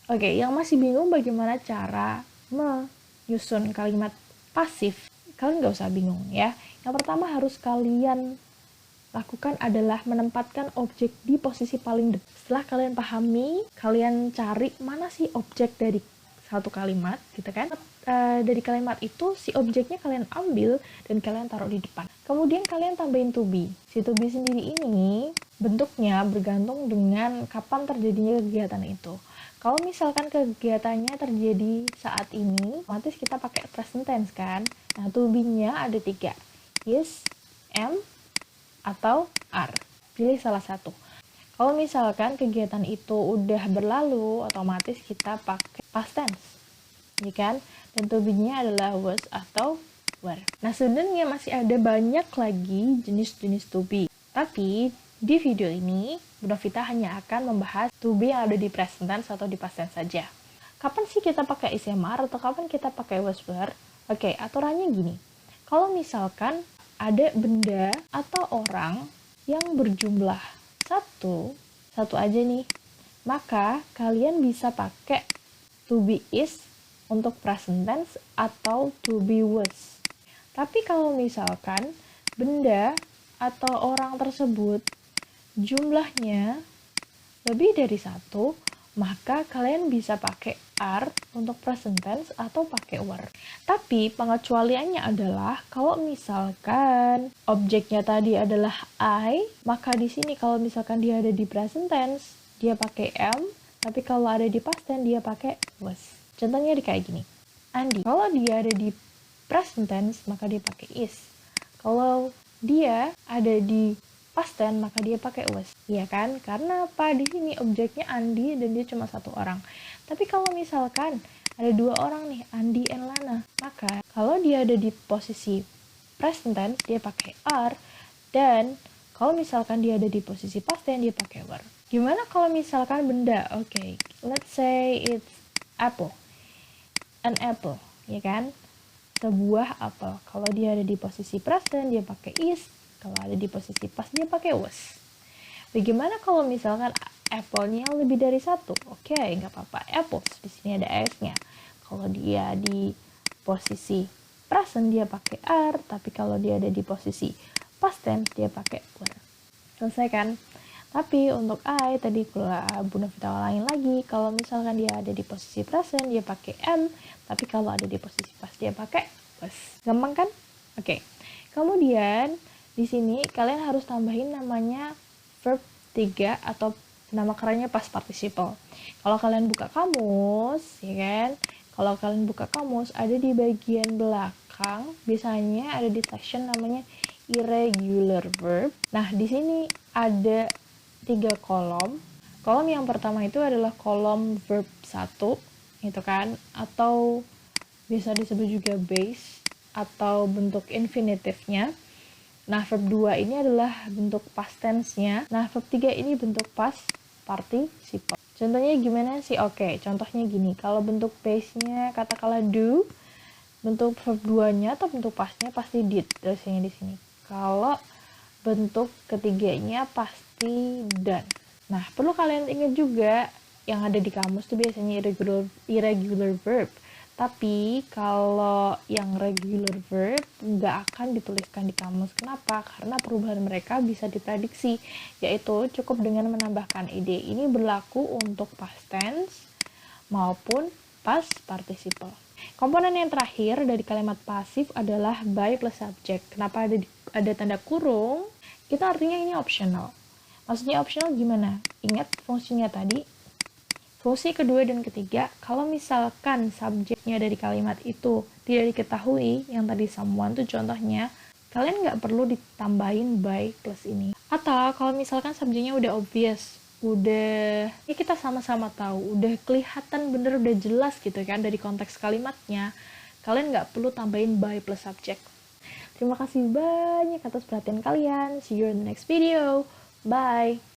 Oke, yang masih bingung bagaimana cara menyusun kalimat pasif, kalian nggak usah bingung ya. Yang pertama harus kalian lakukan adalah menempatkan objek di posisi paling depan. Setelah kalian pahami, kalian cari mana sih objek dari satu kalimat, gitu kan? Dari kalimat itu, si objeknya kalian ambil dan kalian taruh di depan. Kemudian kalian tambahin to be. Si to be sendiri ini bentuknya bergantung dengan kapan terjadinya kegiatan itu. Kalau misalkan kegiatannya terjadi saat ini, otomatis kita pakai present tense kan? Nah, to be-nya ada 3. Is, am, atau are. Pilih salah satu. Kalau misalkan kegiatan itu udah berlalu, otomatis kita pakai past tense, ya kan? Dan to be-nya adalah was atau were. Nah, sebenarnya masih ada banyak lagi jenis-jenis to be. Tapi di video ini, Bunda Vita hanya akan membahas to be yang ada di present tense atau di past tense saja. Kapan sih kita pakai is, am, are, atau kapan kita pakai was, were? Oke, aturannya gini. Kalau misalkan ada benda atau orang yang berjumlah satu aja nih, maka kalian bisa pakai to be is untuk present tense atau to be was. Tapi kalau misalkan benda atau orang tersebut jumlahnya lebih dari satu, maka kalian bisa pakai are untuk present tense atau pakai were. Tapi pengecualiannya adalah kalau misalkan objeknya tadi adalah I, maka di sini kalau misalkan dia ada di present tense, dia pakai am, tapi kalau ada di past tense dia pakai was. Contohnya kayak gini. Andi, kalau dia ada di present tense, maka dia pakai is. Kalau dia ada di past tense, maka dia pakai was. Iya kan? Karena apa? Di sini objeknya Andi dan dia cuma satu orang. Tapi kalau misalkan ada 2 orang nih, Andi and Lana, maka kalau dia ada di posisi present tense, dia pakai are, dan kalau misalkan dia ada di posisi past tense, dia pakai were. Gimana kalau misalkan benda? Oke, let's say it's apple. An apple, ya kan? Sebuah apel. Kalau dia ada di posisi present, dia pakai is. Kalau ada di posisi past, dia pakai was. Bagaimana kalau misalkan apple-nya lebih dari satu? Oke, nggak apa-apa. Apples, di sini ada s-nya. Kalau dia di posisi present, dia pakai are. Tapi kalau dia ada di posisi past tense, dia pakai were. Selesai kan? Tapi untuk I, tadi Bunda Vita ulangin lagi, kalau misalkan dia ada di posisi present, dia pakai am, tapi kalau ada di posisi past, dia pakai was. Gampang kan? Oke. Kemudian, di sini kalian harus tambahin namanya verb 3 atau nama kerennya past participle. Kalau kalian buka kamus, ya kan? Kalau kalian buka kamus, ada di bagian belakang, biasanya ada di section namanya irregular verb. Nah, di sini ada 3 kolom. Kolom yang pertama itu adalah kolom verb 1, gitu kan, atau bisa disebut juga base atau bentuk infinitive-nya. Nah, verb 2 ini adalah bentuk past tense-nya. Nah, verb 3 ini bentuk past participle. Contohnya gimana sih? Oke, contohnya gini. Kalau bentuk base-nya katakanlah do, bentuk verb 2-nya atau bentuk past-nya pasti did, tulisannya di sini. Kalau bentuk ketiganya pasti done. Nah, perlu kalian ingat juga yang ada di kamus itu biasanya irregular verb. Tapi kalau yang regular verb nggak akan dituliskan di kamus. Kenapa? Karena perubahan mereka bisa diprediksi, yaitu cukup dengan menambahkan ed. Ini berlaku untuk past tense maupun past participle. Komponen yang terakhir dari kalimat pasif adalah by plus subject. Kenapa ada tanda kurung? Itu artinya ini optional. Maksudnya optional gimana? Ingat fungsinya tadi. Fungsi kedua dan ketiga, kalau misalkan subjeknya dari kalimat itu tidak diketahui, yang tadi someone tuh contohnya, kalian nggak perlu ditambahin by plus ini. Atau kalau misalkan subjeknya udah obvious, udah ya kita sama-sama tahu, udah kelihatan bener, udah jelas gitu kan dari konteks kalimatnya, kalian nggak perlu tambahin by plus subject. Terima kasih banyak atas perhatian kalian. See you in the next video. Bye.